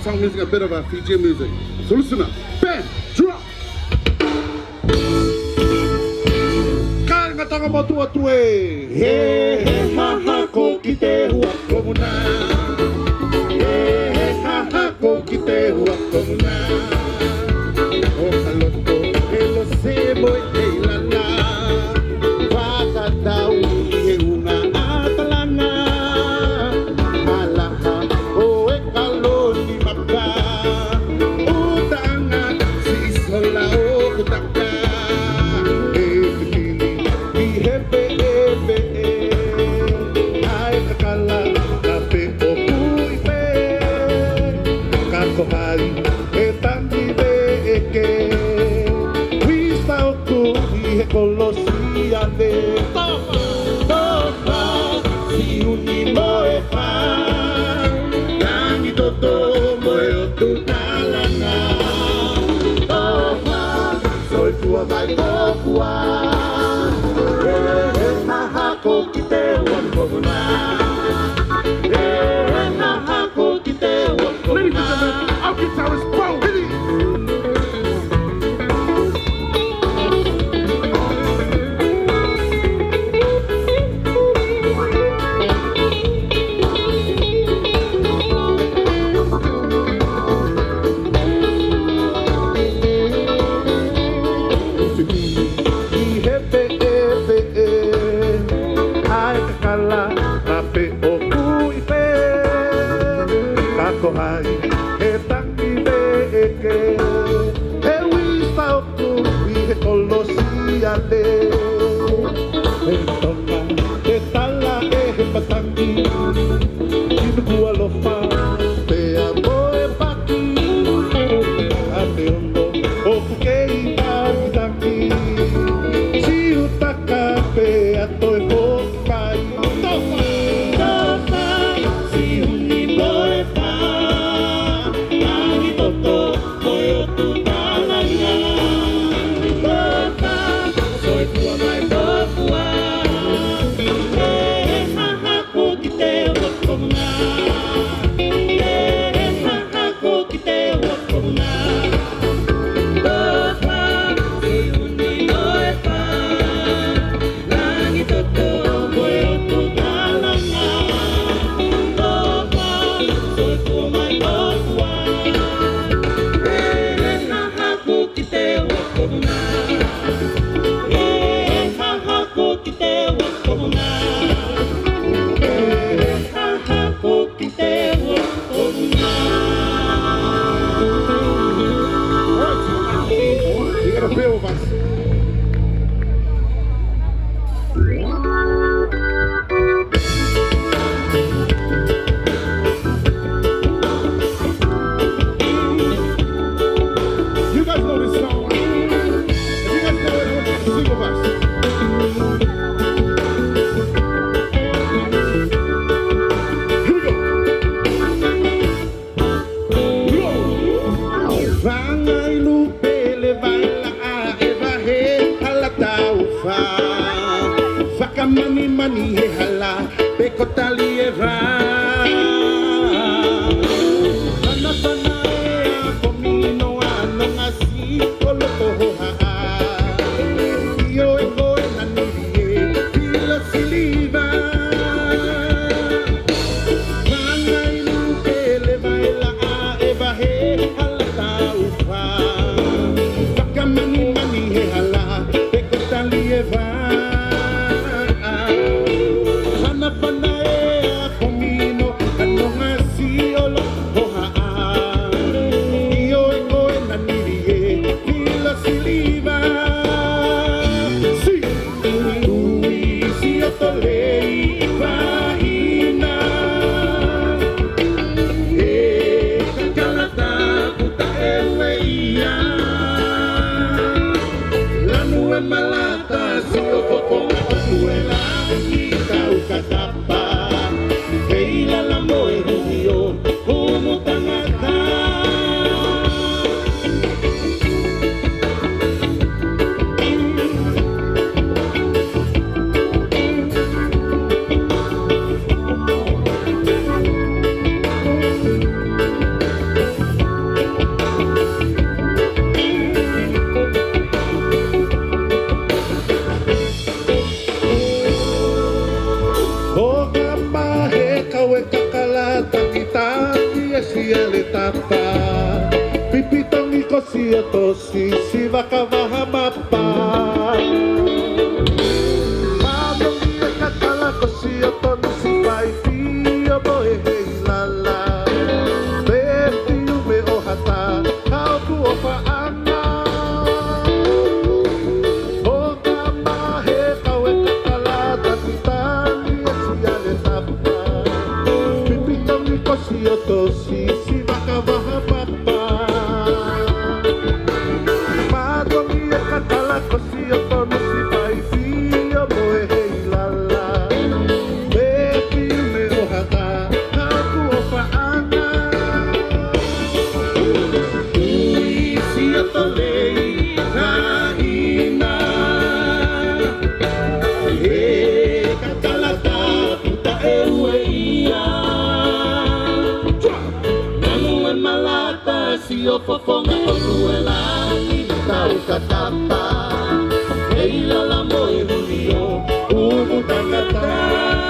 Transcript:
Tongue music, a bit of our Fiji music. So listen up. Bam! Drop! Kanga tanga motu atue. He he ha ha ko kite hua komuna. He he ha ha ko kite hua komuna. O kaloto elo se moi te lana. Wakatau he una atalana. Alaha o e kaloni maka. Utanga si isola o kutaka. E kutili i hepe hepe e. Ai kakala kape o kuipe. Kakohai e tangi veke. Wisa o kui he kolosi ane. Topa si uni moe pa. Yangi toto moe o tu talanga. Topa soy tua vai topua. E maha ko kite wan komuna. E maha ko kite wan komuna. Ladies and gentlemen, our guitarist Bo Hilly. Hai e tangi veke e wisa o kui he kolosi ale e tonga e tala e he patangi inu kua lofa te amo e paki a te ondo o kukei tangi tangi si utaka pe ato e hokai tofa si uni moe pa. Mani mani he hala pe kotali e va sana sana e a komino ano malata Pipitang iko siya to si Vakavahapapa Madong iya katala ko siya to si Paifio boy hey lala Besti yume ohata Kau tu ofaana Oka mahe kau e katala Tatitani e siya le tapa Pipitang iko siya to si Vakavahapapa Madong iya katala ko siya to si Paifio boy hey lala Besti yume ohata Kau tu ofaana Siya to lei na ina katalata puta ewe ia Nanu e malata si o fofonga o nuela Tau katapa Eila la mo e hunio Umu tangata